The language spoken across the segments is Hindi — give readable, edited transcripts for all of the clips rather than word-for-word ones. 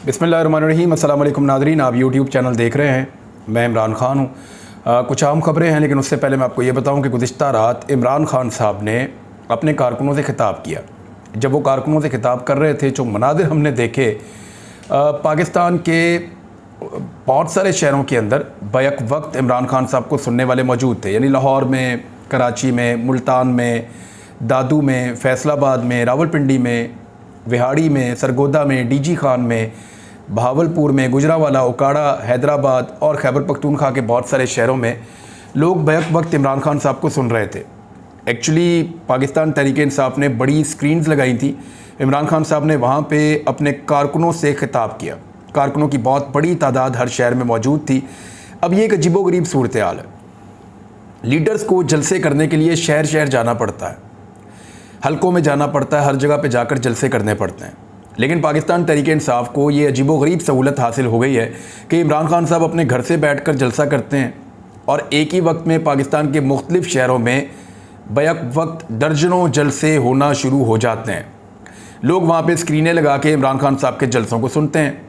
बिस्मिल्लाहिर्रहमानिर्रहीम। अस्सलाम वालेकुम नाज़रीन, आप यूट्यूब चैनल देख रहे हैं। मैं इमरान ख़ान हूँ। कुछ आम ख़बरें हैं, लेकिन उससे पहले मैं आपको ये बताऊँ कि गुज़िश्ता रात इमरान ख़ान साहब ने अपने कारकुनों से ख़िताब किया। जब वो कारकुनों से ख़िताब कर रहे थे, जो मनाज़िर हमने देखे पाकिस्तान के बहुत सारे शहरों के अंदर बैक वक्त इमरान ख़ान साहब को सुनने वाले मौजूद थे। यानी लाहौर में, कराची में, मुल्तान में, दादू में, फैसलाबाद में, रावलपिंडी में, विहाड़ी में, सरगोदा में, डीजी खान में, बहावलपुर में, गुजरावाला, उकाड़ा, हैदराबाद और खैबर पख्तूनख्वा के बहुत सारे शहरों में लोग बैक वक्त इमरान ख़ान साहब को सुन रहे थे। एक्चुअली पाकिस्तान तहरीक-ए-इंसाफ ने बड़ी स्क्रीन्स लगाई थी। इमरान ख़ान साहब ने वहाँ पे अपने कारकुनों से ख़िताब किया। कारकुनों की बहुत बड़ी तादाद हर शहर में मौजूद थी। अब ये एक अजीबोगरीब सूरत हाल है। लीडर्स को जलसे करने के लिए शहर शहर जाना पड़ता है, हलकों में जाना पड़ता है, हर जगह पे जाकर जलसे करने पड़ते हैं। लेकिन पाकिस्तान तहरीक-ए-इंसाफ को ये अजीबोगरीब सहूलत हासिल हो गई है कि इमरान ख़ान साहब अपने घर से बैठकर जलसा करते हैं और एक ही वक्त में पाकिस्तान के मुख्तलिफ़ शहरों में बैक वक्त दर्जनों जलसे होना शुरू हो जाते हैं। लोग वहाँ पे स्क्रीनें लगा के इमरान ख़ान साहब के जलसों को सुनते हैं।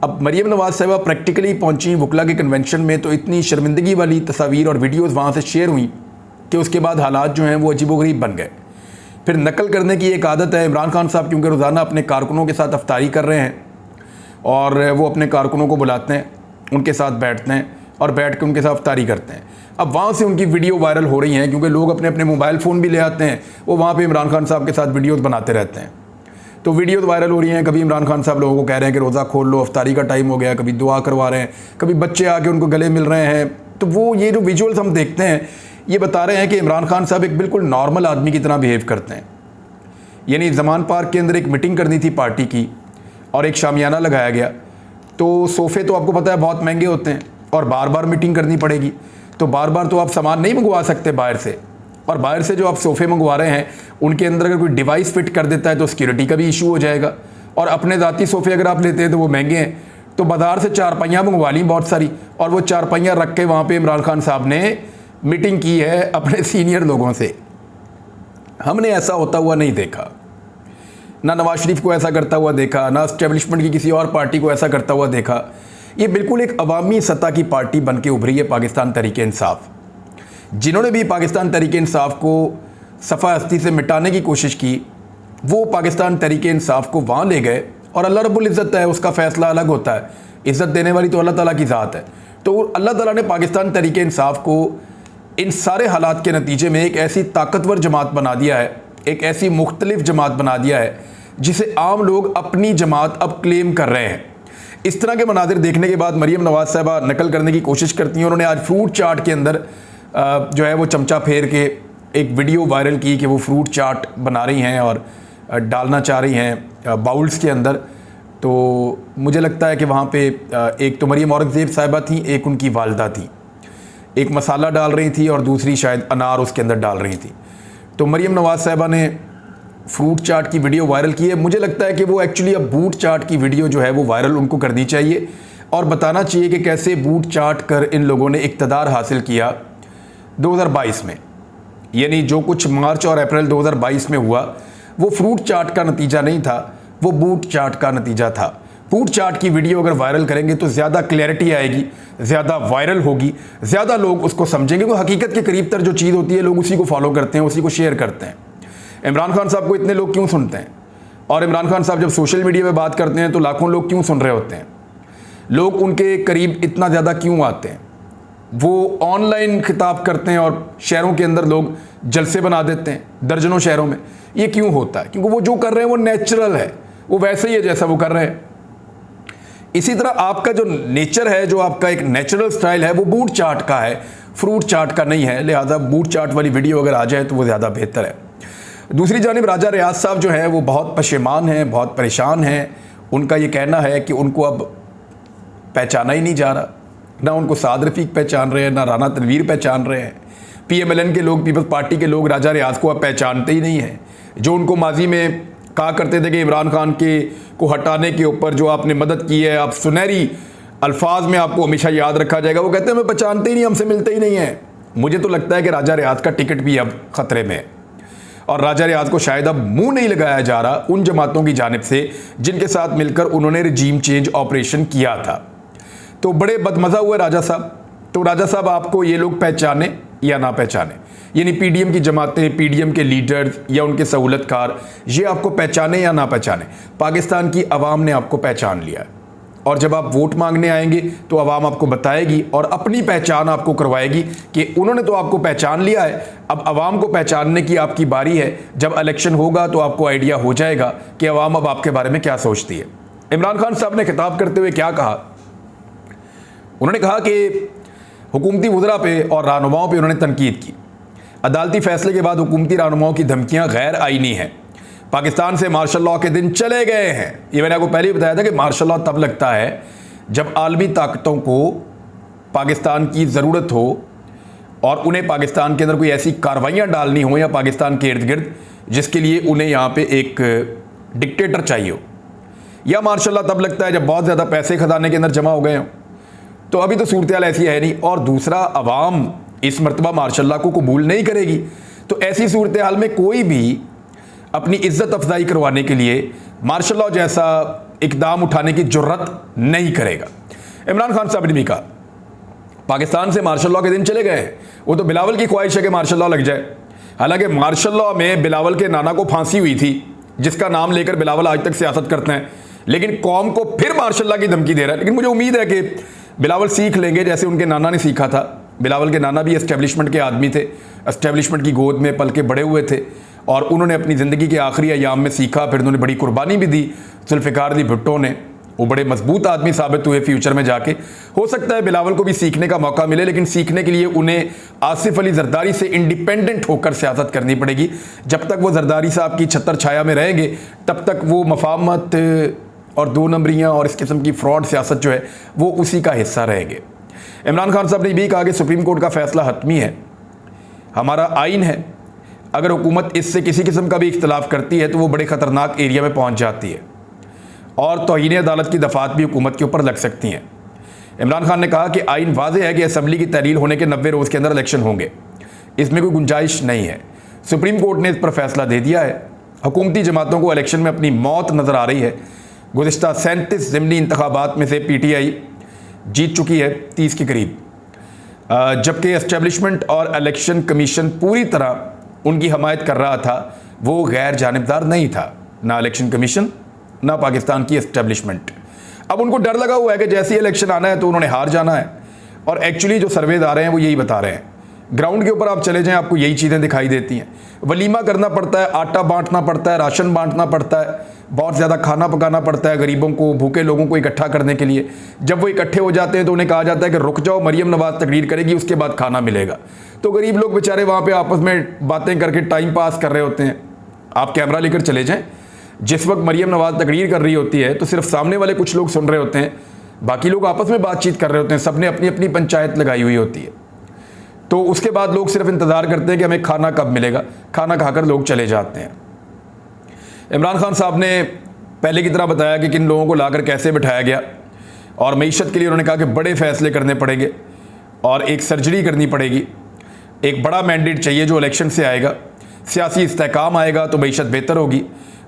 अब मरीम नवाज़ साहिबा प्रैक्टिकली पहुँची वकला के कन्वेंशन में, तो इतनी शर्मिंदगी वाली तस्वीर और वीडियोज़ वहाँ से शेयर हुई कि उसके बाद हालात जो हैं वो अजीबोगरीब बन गए। फिर नकल करने की एक आदत है इमरान ख़ान साहब, क्योंकि रोज़ाना अपने कारकुनों के साथ अफ्तारी कर रहे हैं और वो अपने कारकुनों को बुलाते हैं, उनके साथ बैठते हैं और बैठ के उनके साथ अफ्तारी करते हैं। अब वहाँ से उनकी वीडियो वायरल हो रही हैं, क्योंकि लोग अपने अपने मोबाइल फ़ोन भी ले आते हैं, वो वहाँ पे इमरान ख़ान साहब के साथ वीडियोज़ बनाते रहते हैं। तो वीडियोज़ वायरल हो रही हैं। कभी इमरान ख़ान साहब लोगों को कह रहे हैं कि रोज़ा खोल लो, अफ्तारी का टाइम हो गया, कभी दुआ करवा रहे हैं, कभी बच्चे आके उनको गले मिल रहे हैं। तो वो ये जो विजुअल्स हम देखते हैं, ये बता रहे हैं कि इमरान ख़ान साहब एक बिल्कुल नॉर्मल आदमी की तरह बिहेव करते हैं। यानी ज़मान पार्क के अंदर एक मीटिंग करनी थी पार्टी की और एक शामियाना लगाया गया। तो सोफ़े तो आपको पता है बहुत महंगे होते हैं और बार बार मीटिंग करनी पड़ेगी, तो बार बार तो आप सामान नहीं मंगवा सकते बाहर से। और बाहर से जो आप सोफ़े मंगवा रहे हैं, उनके अंदर अगर कोई डिवाइस फिट कर देता है तो सिक्योरिटी का भी इशू हो जाएगा। और अपने ज़ाती सोफ़े अगर आप लेते हैं तो वो महंगे हैं, तो बाज़ार से चारपाइयाँ मंगवा ली बहुत सारी, और वो चारपाइयाँ रख के वहाँ पर इमरान ख़ान साहब ने मीटिंग की है अपने सीनियर लोगों से। हमने ऐसा होता हुआ नहीं देखा, ना नवाज शरीफ को ऐसा करता हुआ देखा, ना एस्टेब्लिशमेंट की किसी और पार्टी को ऐसा करता हुआ देखा। ये बिल्कुल एक अवामी सतह की पार्टी बन के उभरी है पाकिस्तान तहरीक-ए-इंसाफ। जिन्होंने भी पाकिस्तान तहरीक-ए-इंसाफ को सफ़ा हस्ती से मिटाने की कोशिश की, वो पाकिस्तान तहरीक-ए-इंसाफ को वहाँ ले गए। और अल्लाह रब्बुल इज़्ज़त है, उसका फ़ैसला अलग होता है। इज़्ज़त देने वाली तो अल्लाह ताला की ज़ात है। तो अल्लाह ताला ने पाकिस्तान तहरीक-ए-इंसाफ को इन सारे हालात के नतीजे में एक ऐसी ताकतवर जमात बना दिया है, एक ऐसी मुख्तलिफ जमात बना दिया है जिसे आम लोग अपनी जमात अब क्लेम कर रहे हैं। इस तरह के मनाजिर देखने के बाद मरीम नवाज़ साहिबा नकल करने की कोशिश करती हैं। उन्होंने आज फ्रूट चाट के अंदर जो है वो चमचा फेर के एक वीडियो वायरल की कि वो फ्रूट चाट बना रही हैं और डालना चाह रही हैं बाउल्स के अंदर। तो मुझे लगता है कि वहाँ पे एक तो मरीम औरंगज़ेब साहिबा थी, एक उनकी वालदा थी, एक मसाला डाल रही थी और दूसरी शायद अनार उसके अंदर डाल रही थी। तो मरीम नवाज़ साहिबा ने फ्रूट चाट की वीडियो वायरल की है। मुझे लगता है कि वो एक्चुअली अब बूट चाट की वीडियो जो है वो वायरल उनको करनी चाहिए और बताना चाहिए कि कैसे बूट चाट कर इन लोगों ने इक़्तिदार हासिल किया 2022 में। यानी जो कुछ मार्च और अप्रैल 2022 में हुआ वो फ्रूट चाट का नतीजा नहीं था, वो बूट चाट का नतीजा था। बूट चाट की वीडियो अगर वायरल करेंगे तो ज़्यादा क्लैरिटी आएगी, ज़्यादा वायरल होगी, ज़्यादा लोग उसको समझेंगे। क्योंकि हकीकत के करीब तर जो चीज़ होती है लोग उसी को फॉलो करते हैं, उसी को शेयर करते हैं। इमरान खान साहब को इतने लोग क्यों सुनते हैं? और इमरान खान साहब जब सोशल मीडिया पे बात करते हैं तो लाखों लोग क्यों सुन रहे होते हैं? लोग उनके करीब इतना ज़्यादा क्यों आते हैं? वो ऑनलाइन खिताब करते हैं और शहरों के अंदर लोग जलसे बना देते हैं, दर्जनों शहरों में। ये क्यों होता है? क्योंकि वो जो कर रहे हैं वो नेचुरल है, वो वैसे ही है जैसा वो कर रहे हैं। इसी तरह आपका जो नेचर है, जो आपका एक नेचुरल स्टाइल है, वो बूट चाट का है, फ्रूट चाट का नहीं है। लिहाजा बूट चाट वाली वीडियो अगर आ जाए तो वो ज़्यादा बेहतर है। दूसरी जानिब राजा रियाज साहब जो हैं वो बहुत पशेमान हैं, बहुत परेशान हैं। उनका ये कहना है कि उनको अब पहचाना ही नहीं जा रहा, ना उनको साद रफ़ीक पहचान रहे हैं, ना राना तनवीर पहचान रहे हैं। PMLN के लोग, पीपल्स पार्टी के लोग राजा रियाज को अब पहचानते ही नहीं हैं। जो उनको माजी में कहा करते थे कि इमरान खान के को हटाने के ऊपर जो आपने मदद की है, आप सुनहरी अल्फाज में आपको हमेशा याद रखा जाएगा, वो कहते हैं हमें पहचानते ही नहीं, हमसे मिलते ही नहीं है। मुझे तो लगता है कि राजा रियाज का टिकट भी अब ख़तरे में है। और राजा रियाज को शायद अब मुंह नहीं लगाया जा रहा उन जमातों की जानिब से जिनके साथ मिलकर उन्होंने रजीम चेंज ऑपरेशन किया था। तो बड़े बदमज़ा हुए राजा साहब। तो राजा साहब, आपको ये लोग पहचाने या ना पहचाने, यानी पीडीएम की जमातें, पीडीएम के लीडर्स या उनके सहूलतकार, ये आपको पहचाने या ना पहचाने, पाकिस्तान की आवाम ने आपको पहचान लिया है। और जब आप वोट मांगने आएंगे तो आवाम आपको बताएगी और अपनी पहचान आपको करवाएगी कि उन्होंने तो आपको पहचान लिया है, अब आवाम को पहचानने की आपकी बारी है। जब इलेक्शन होगा तो आपको आइडिया हो जाएगा कि आवाम अब आपके बारे में क्या सोचती है। इमरान खान साहब ने खिताब करते हुए क्या कहा? उन्होंने कहा कि हुकूमती वज़रा पे और रहनुमाओं पे उन्होंने तनकीद की। अदालती फैसले के बाद हुकूमती रहनुमाओं की धमकियां गैर आईनी हैं। पाकिस्तान से मार्शल लॉ के दिन चले गए हैं। ये मैंने आपको पहले ही बताया था कि मार्शल लॉ तब लगता है जब आलमी ताकतों को पाकिस्तान की ज़रूरत हो और उन्हें पाकिस्तान के अंदर कोई ऐसी कार्रवाइयाँ डालनी हो या पाकिस्तान के इर्द गिर्द जिसके लिए उन्हें यहाँ पे एक डिक्टेटर चाहिए हो। या मार्शल लॉ तब लगता है जब बहुत ज़्यादा पैसे खजाने के अंदर जमा हो गए हों। तो अभी तो सूरत हाल ऐसी है नहीं। और दूसरा, अवाम इस मरतबा मार्शल लॉ को कबूल नहीं करेगी। तो ऐसी सूरत हाल में कोई भी अपनी इज्जत अफजाई करवाने के लिए मार्शल लॉ जैसा इकदाम उठाने की जुर्रत नहीं करेगा। इमरान खान साहब ने भी कहा पाकिस्तान से मार्शल लॉ के दिन चले गए हैं। वो तो बिलावल की ख्वाहिश है कि मार्शल लॉ लग जाए। हालांकि मार्शल लॉ में बिलावल के नाना को फांसी हुई थी, जिसका नाम लेकर बिलावल आज तक सियासत करते हैं, लेकिन कौम को फिर मार्शल लॉ की धमकी दे रहा है। लेकिन मुझे उम्मीद है कि बिलावल सीख लेंगे जैसे उनके नाना ने सीखा था। बिलावल के नाना भी एस्टेब्लिशमेंट के आदमी थे, एस्टेब्लिशमेंट की गोद में पल के बड़े हुए थे और उन्होंने अपनी ज़िंदगी के आखिरी अयाम में सीखा। फिर उन्होंने बड़ी कुर्बानी भी दी। जुल्फ़िकार अली भुट्टो ने, वो बड़े मजबूत आदमी साबित हुए फ्यूचर में जाके। हो सकता है बिलावल को भी सीखने का मौका मिले, लेकिन सीखने के लिए उन्हें आसिफ अली जरदारी से इंडिपेंडेंट होकर सियासत करनी पड़ेगी। जब तक वो जरदारी साहब की छत्र छाया में रहेंगे तब तक वो मफाहमत और दो नंबरियाँ और इस किस्म की फ्रॉड सियासत जो है वो उसी का हिस्सा रहेंगे। इमरान खान साहब ने भी कहा कि सुप्रीम कोर्ट का फैसला हतमी है, हमारा आइन है। अगर हुकूमत इससे किसी किस्म का भी इख्तलाफ करती है तो वो बड़े ख़तरनाक एरिया में पहुंच जाती है और तौहीन अदालत की दफ़ात भी हुकूमत के ऊपर लग सकती हैं। इमरान खान ने कहा कि आइन वाज़ेह है कि असम्बली की तहलील होने के 90 रोज़ के अंदर इलेक्शन होंगे, इसमें कोई गुंजाइश नहीं है। सुप्रीम कोर्ट ने इस पर फैसला दे दिया है। हुकूमती जमातों को इलेक्शन में अपनी मौत नज़र आ रही है। गुज़िश्ता 37 ज़िमनी इंतखाबात में से PTI जीत चुकी है 30 के करीब, जबकि एस्टेब्लिशमेंट और इलेक्शन कमीशन पूरी तरह उनकी हमायत कर रहा था। वो गैर जानिबदार नहीं था, ना इलेक्शन कमीशन ना पाकिस्तान की एस्टेब्लिशमेंट। अब उनको डर लगा हुआ है कि जैसे ही इलेक्शन आना है तो उन्होंने हार जाना है। और एक्चुअली जो सर्वेज आ रहे हैं वो यही बता रहे हैं। ग्राउंड के ऊपर आप चले जाएं, आपको यही चीज़ें दिखाई देती हैं। वलीमा करना पड़ता है, आटा बांटना पड़ता है, राशन बांटना पड़ता है, बहुत ज़्यादा खाना पकाना पड़ता है गरीबों को, भूखे लोगों को इकट्ठा करने के लिए। जब वो इकट्ठे हो जाते हैं तो उन्हें कहा जाता है कि रुक जाओ, मरियम नवाज तकरीर करेगी, उसके बाद खाना मिलेगा। तो गरीब लोग बेचारे वहाँ पे आपस में बातें करके टाइम पास कर रहे होते हैं। आप कैमरा लेकर चले जाएं, जिस वक्त मरियम नवाज तकरीर कर रही होती है तो सिर्फ सामने वाले कुछ लोग सुन रहे होते हैं, बाकी लोग आपस में बातचीत कर रहे होते हैं। सबने अपनी अपनी पंचायत लगाई हुई होती है। तो उसके बाद लोग सिर्फ इंतज़ार करते हैं कि हमें खाना कब मिलेगा। खाना खाकर लोग चले जाते हैं। इमरान खान साहब ने पहले की तरह बताया कि किन लोगों को लाकर कैसे बिठाया गया और मईशत के लिए उन्होंने कहा कि बड़े फैसले करने पड़ेंगे और एक सर्जरी करनी पड़ेगी। एक बड़ा मैंडेट चाहिए जो इलेक्शन से आएगा। सियासी इस्तेहकाम आएगा तो मईशत बेहतर होगी।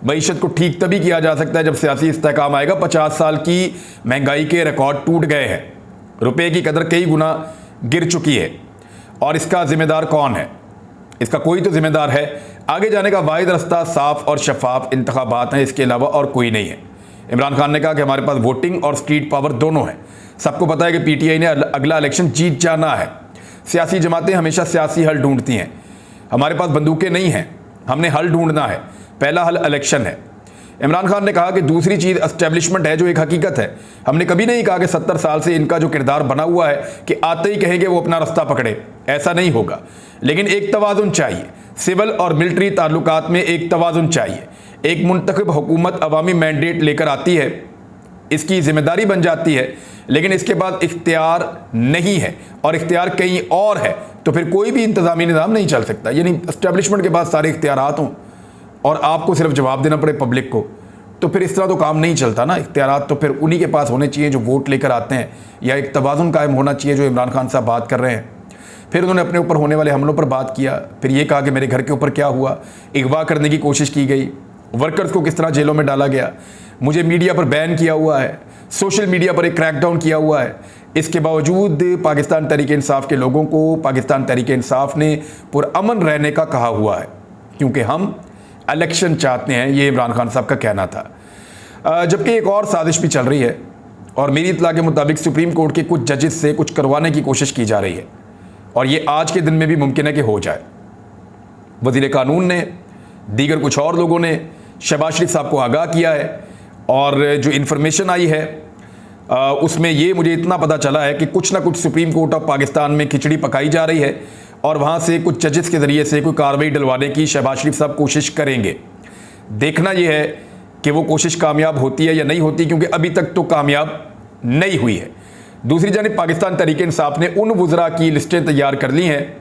मईशत को ठीक तभी किया जा सकता है जब सियासी इस्तेहकाम आएगा। 50 साल की महंगाई के रिकॉर्ड टूट गए हैं, रुपये की कदर कई गुना गिर चुकी है। और इसका ज़िम्मेदार कौन है? इसका कोई तो ज़िम्मेदार है। आगे जाने का वाहिद रास्ता साफ और शफाफ इंतखाबात हैं, इसके अलावा और कोई नहीं है। इमरान खान ने कहा कि हमारे पास वोटिंग और स्ट्रीट पावर दोनों है। सबको पता है कि PTI ने अगला इलेक्शन जीत जाना है। सियासी जमातें हमेशा सियासी हल ढूंढती हैं। हमारे पास बंदूकें नहीं हैं, हमने हल ढूंढना है। पहला हल इलेक्शन है। इमरान खान ने कहा कि दूसरी चीज़ एस्टेब्लिशमेंट है, जो एक हकीकत है। हमने कभी नहीं कहा कि 70 साल से इनका जो किरदार बना हुआ है कि आते ही कहेंगे वो अपना रास्ता पकड़े, ऐसा नहीं होगा। लेकिन एक तवाज़ुन चाहिए। सिविल और मिलिट्री ताल्लुकात में एक तवाज़ुन चाहिए। एक मुंतखब हुकूमत अवामी मैंडेट लेकर आती है, इसकी जिम्मेदारी बन जाती है, लेकिन इसके बाद इख्तियार नहीं है और इख्तियार कहीं और है, तो फिर कोई भी इंतज़ामी निज़ाम नहीं चल सकता। यानी एस्टेब्लिशमेंट के पास सारे इख्तियारात हों और आपको सिर्फ जवाब देना पड़े पब्लिक को, तो फिर इस तरह तो काम नहीं चलता ना। इख्तियारात तो फिर उन्हीं के पास होने चाहिए जो वोट लेकर आते हैं, या एक तवाज़ुन कायम होना चाहिए जो इमरान खान साहब बात कर रहे हैं। फिर उन्होंने अपने ऊपर होने वाले हमलों पर बात किया, फिर ये कहा कि मेरे घर के ऊपर क्या हुआ, अगवा करने की कोशिश की गई, वर्कर्स को किस तरह जेलों में डाला गया, मुझे मीडिया पर बैन किया हुआ है, सोशल मीडिया पर एक क्रैकडाउन किया हुआ है। इसके बावजूद पाकिस्तान तहरीक-ए-इंसाफ के लोगों को पाकिस्तान तहरीक-ए-इंसाफ ने पुरअमन रहने का कहा हुआ है, क्योंकि हम इलेक्शन चाहते हैं, ये इमरान खान साहब का कहना था। जबकि एक और साजिश भी चल रही है और मेरी इत्तला के मुताबिक सुप्रीम कोर्ट के कुछ जजेस से कुछ करवाने की कोशिश की जा रही है और ये आज के दिन में भी मुमकिन है कि हो जाए। वज़ीर कानून ने, दीगर कुछ और लोगों ने शहबाज शरीफ साहब को आगाह किया है और जो इन्फॉर्मेशन आई है उसमें ये मुझे इतना पता चला है कि कुछ ना कुछ सुप्रीम कोर्ट ऑफ पाकिस्तान में खिचड़ी पकाई जा रही है और वहाँ से कुछ जजेस के ज़रिए से कोई कार्रवाई डलवाने की शहबाज शरीफ साहब कोशिश करेंगे। देखना यह है कि वो कोशिश कामयाब होती है या नहीं होती, क्योंकि अभी तक तो कामयाब नहीं हुई है। दूसरी जानिब पाकिस्तान तहरीक-ए-इंसाफ ने उन वज़रा की लिस्टें तैयार कर ली हैं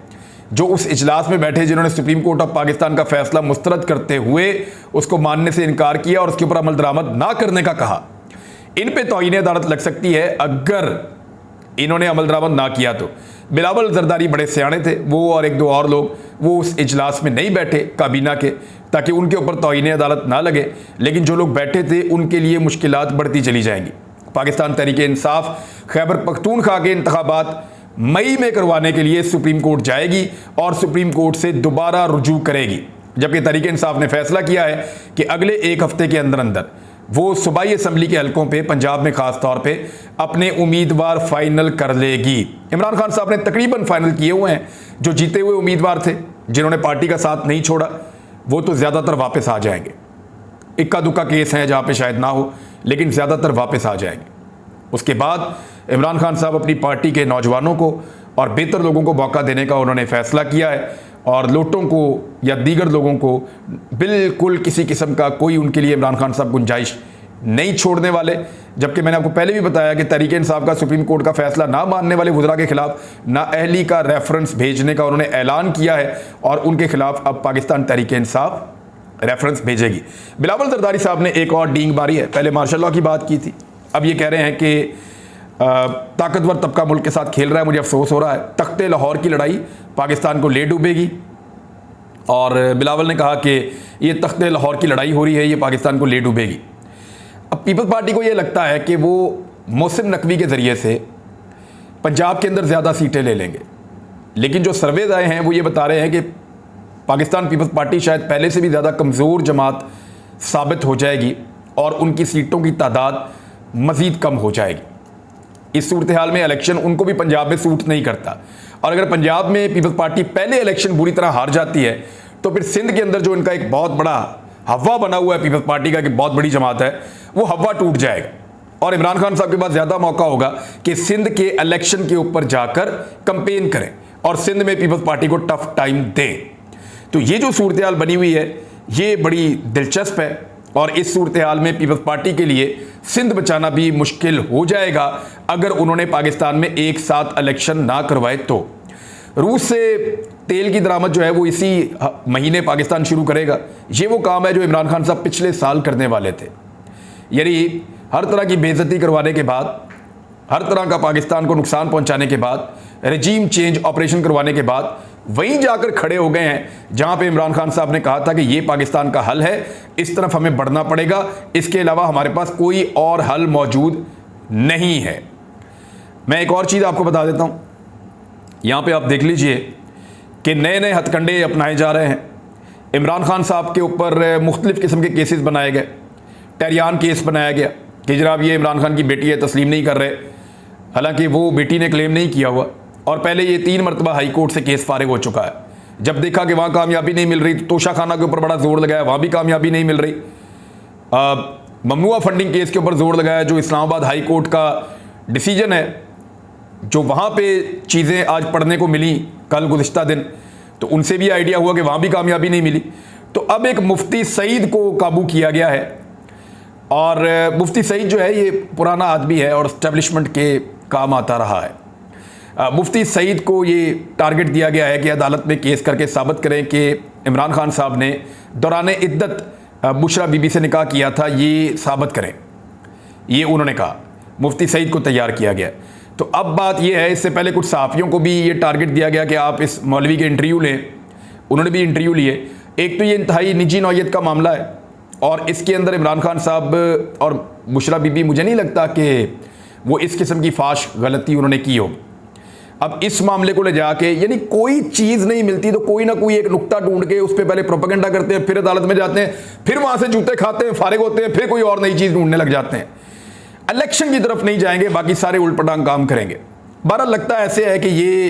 जो उस इजलास में बैठे जिन्होंने सुप्रीम कोर्ट ऑफ पाकिस्तान का फैसला मुस्तरद करते हुए उसको मानने से इनकार किया और उसके ऊपर अमल दरामद ना करने का कहा। इन पे तौहीन अदालत लग सकती है अगर इन्होंने अमल दरामद ना किया तो। बिलावल जरदारी बड़े सियाने थे, वो और एक दो और लोग वो उस इजलास में नहीं बैठे काबीना के, ताकि उनके ऊपर तौहीन अदालत ना लगे, लेकिन जो लोग बैठे थे उनके लिए मुश्किलात बढ़ती चली जाएंगी। पाकिस्तान तहरीक-ए-इंसाफ खैबर पख्तूनख्वा के इंतखाबात मई में करवाने के लिए सुप्रीम कोर्ट जाएगी और सुप्रीम कोर्ट से दोबारा रुजू करेगी, जबकि तहरीक-ए-इंसाफ ने फैसला किया है कि अगले एक हफ्ते के अंदर अंदर वो सूबाई असम्बली के हलकों पे पंजाब में खास तौर पे अपने उम्मीदवार फाइनल कर लेगी। इमरान खान साहब ने तकरीबन फाइनल किए हुए हैं। जो जीते हुए उम्मीदवार थे जिन्होंने पार्टी का साथ नहीं छोड़ा वो तो ज़्यादातर वापस आ जाएंगे। इक्का दुक्का केस हैं जहाँ पे शायद ना हो, लेकिन ज़्यादातर वापस आ जाएंगे। उसके बाद इमरान खान साहब अपनी पार्टी के नौजवानों को और बेहतर लोगों को मौका देने का उन्होंने फैसला किया है और लोटों को या दीगर लोगों को बिल्कुल किसी किस्म का कोई उनके लिए इमरान खान साहब गुंजाइश नहीं छोड़ने वाले। जबकि मैंने आपको पहले भी बताया कि तहरीक-ए-इंसाफ का सुप्रीम कोर्ट का फैसला ना मानने वाले वज़रा के खिलाफ नाअहली का रेफरेंस भेजने का उन्होंने ऐलान किया है और उनके खिलाफ अब पाकिस्तान तहरीक-ए-इंसाफ रेफरेंस भेजेगी। बिलावल जरदारी साहब ने एक और डींग मारी है। पहले मार्शल लॉ की बात की थी, अब ये कह रहे हैं कि ताकतवर तबका मुल्क के साथ खेल रहा है। मुझे अफसोस हो रहा है, तख्ते लाहौर की लड़ाई पाकिस्तान को ले डूबेगी। और बिलावल ने कहा कि ये तख्ते लाहौर की लड़ाई हो रही है, ये पाकिस्तान को ले डूबेगी। अब पीपल्स पार्टी को ये लगता है कि वो मोहसिन नकवी के ज़रिए से पंजाब के अंदर ज़्यादा सीटें ले लेंगे, लेकिन जो सर्वेज आए हैं वो ये बता रहे हैं कि पाकिस्तान पीपल्स पार्टी शायद पहले से भी ज़्यादा कमज़ोर जमात साबित हो जाएगी और उनकी सीटों की तादाद मज़ीद कम हो जाएगी। इस सूरत हाल में इलेक्शन उनको भी पंजाब में सूट नहीं करता और अगर पंजाब में पीपल्स पार्टी पहले इलेक्शन बुरी तरह हार जाती है तो फिर सिंध के अंदर जो इनका एक बहुत बड़ा हवा बना हुआ है पीपल्स पार्टी का कि बहुत बड़ी जमात है, वो हवा टूट जाएगा और इमरान खान साहब के पास ज़्यादा मौका होगा कि सिंध के इलेक्शन के ऊपर जाकर कंपेन करें और सिंध में पीपल्स पार्टी को टफ टाइम दें। तो ये जो सूरत हाल बनी हुई है ये बड़ी दिलचस्प है और इस सूरत हाल में पीपल्स पार्टी के लिए सिंध बचाना भी मुश्किल हो जाएगा अगर उन्होंने पाकिस्तान में एक साथ इलेक्शन ना करवाए तो। रूस से तेल की दरामद जो है वो इसी महीने पाकिस्तान शुरू करेगा। ये वो काम है जो इमरान खान साहब पिछले साल करने वाले थे, यानी हर तरह की बेइज्जती करवाने के बाद, हर तरह का पाकिस्तान को नुकसान पहुंचाने के बाद, रजीम चेंज ऑपरेशन करवाने के बाद वहीं जाकर खड़े हो गए हैं जहां पे इमरान खान साहब ने कहा था कि ये पाकिस्तान का हल है, इस तरफ हमें बढ़ना पड़ेगा, इसके अलावा हमारे पास कोई और हल मौजूद नहीं है। मैं एक और चीज़ आपको बता देता हूं, यहां पे आप देख लीजिए कि नए नए हथकंडे अपनाए जा रहे हैं। इमरान खान साहब के ऊपर मुख्तलिफ किस्म के केसेस बनाए गए। टेरियान केस बनाया गया कि जनाब ये इमरान खान की बेटी है, तस्लीम नहीं कर रहे, हालांकि वो बेटी ने क्लेम नहीं किया हुआ और पहले ये 3 मरतबा हाई कोर्ट से केस फारिग हो चुका है। जब देखा कि वहाँ कामयाबी नहीं मिल रही तो तोशा खाना के ऊपर बड़ा जोर लगाया, वहाँ भी कामयाबी नहीं मिल रही। ममनुआ फंडिंग केस के ऊपर जोर लगाया जो इस्लामाबाद हाई कोर्ट का डिसीजन है, जो वहाँ पे चीज़ें आज पढ़ने को मिली कल गुज़िश्ता दिन, तो उनसे भी आइडिया हुआ कि वहाँ भी कामयाबी नहीं मिली। तो अब एक मुफ्ती सईद को काबू किया गया है और मुफ्ती सईद जो है ये पुराना आदमी है और एस्टेब्लिशमेंट के काम आता रहा है। मुफ्ती सईद को ये टारगेट दिया गया है कि अदालत में केस करके साबित करें कि इमरान खान साहब ने दौरान इद्दत बुशरा बीबी से निकाह किया था, ये साबित करें, ये उन्होंने कहा। मुफ्ती सईद को तैयार किया गया। तो अब बात यह है, इससे पहले कुछ सहाफ़ियों को भी ये टारगेट दिया गया कि आप इस मौलवी के इंटरव्यू लें, उन्होंने भी इंटरव्यू लिए। एक तो ये इंतहाई निजी नौयत का मामला है और इसके अंदर इमरान खान साहब और बुशरा बीबी, मुझे नहीं लगता कि वो इस किस्म की फाश गलती उन्होंने की हो। अब इस मामले को ले जाके, यानी कोई चीज़ नहीं मिलती तो कोई ना कोई एक नुक्ता ढूंढ के उस पर पहले प्रोपेगेंडा करते हैं, फिर अदालत में जाते हैं, फिर वहाँ से जूते खाते हैं, फारिग होते हैं, फिर कोई और नई चीज़ ढूंढने लग जाते हैं। इलेक्शन की तरफ नहीं जाएंगे, बाकी सारे उल्टपटांग काम करेंगे। बहरहाल लगता ऐसे है कि ये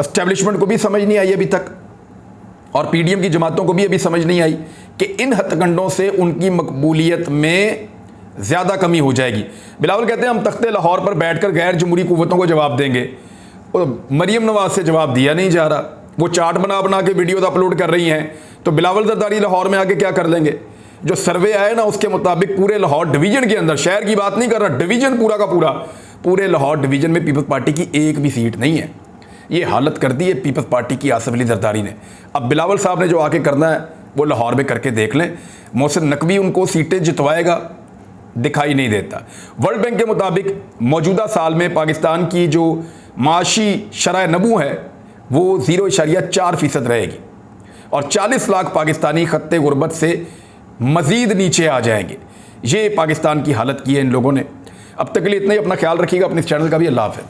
एस्टेब्लिशमेंट को भी समझ नहीं आई अभी तक और पीडीएम की जमातों को भी अभी समझ नहीं आई कि इन हथकंडों से उनकी मकबूलियत में ज़्यादा कमी हो जाएगी। बिलावल कहते हैं हम तख्ते लाहौर पर बैठकर गैर जमहूरी कुव्वतों को जवाब देंगे। मरियम नवाज से जवाब दिया नहीं जा रहा, वो चार्ट बना बना के वीडियोज अपलोड कर रही हैं, तो बिलावल जरदारी लाहौर में आके क्या कर लेंगे। जो सर्वे आए ना उसके मुताबिक पूरे लाहौर डिवीजन के अंदर, शहर की बात नहीं कर रहा, डिवीजन पूरा का पूरा, पूरे लाहौर डिवीजन में पीपल्स पार्टी की एक भी सीट नहीं है। ये हालत कर दी है पीपल्स पार्टी की आसिफ अली जरदारी ने। अब बिलावल साहब ने जो आके करना है वो लाहौर में करके देख लें। मोहसिन नकवी उनको सीटें जितवाएगा, दिखाई नहीं देता। वर्ल्ड बैंक के मुताबिक मौजूदा साल में पाकिस्तान की जो माशी शरह नमू है वो 0.4% रहेगी और 40 लाख पाकिस्तानी खत्ते गुर्बत से मज़ीद नीचे आ जाएंगे। ये पाकिस्तान की हालत की है इन लोगों ने। अब तक के लिए इतना ही, अपना ख्याल रखिएगा, अपने इस चैनल का भी। अल्लाह हाफ़िज़।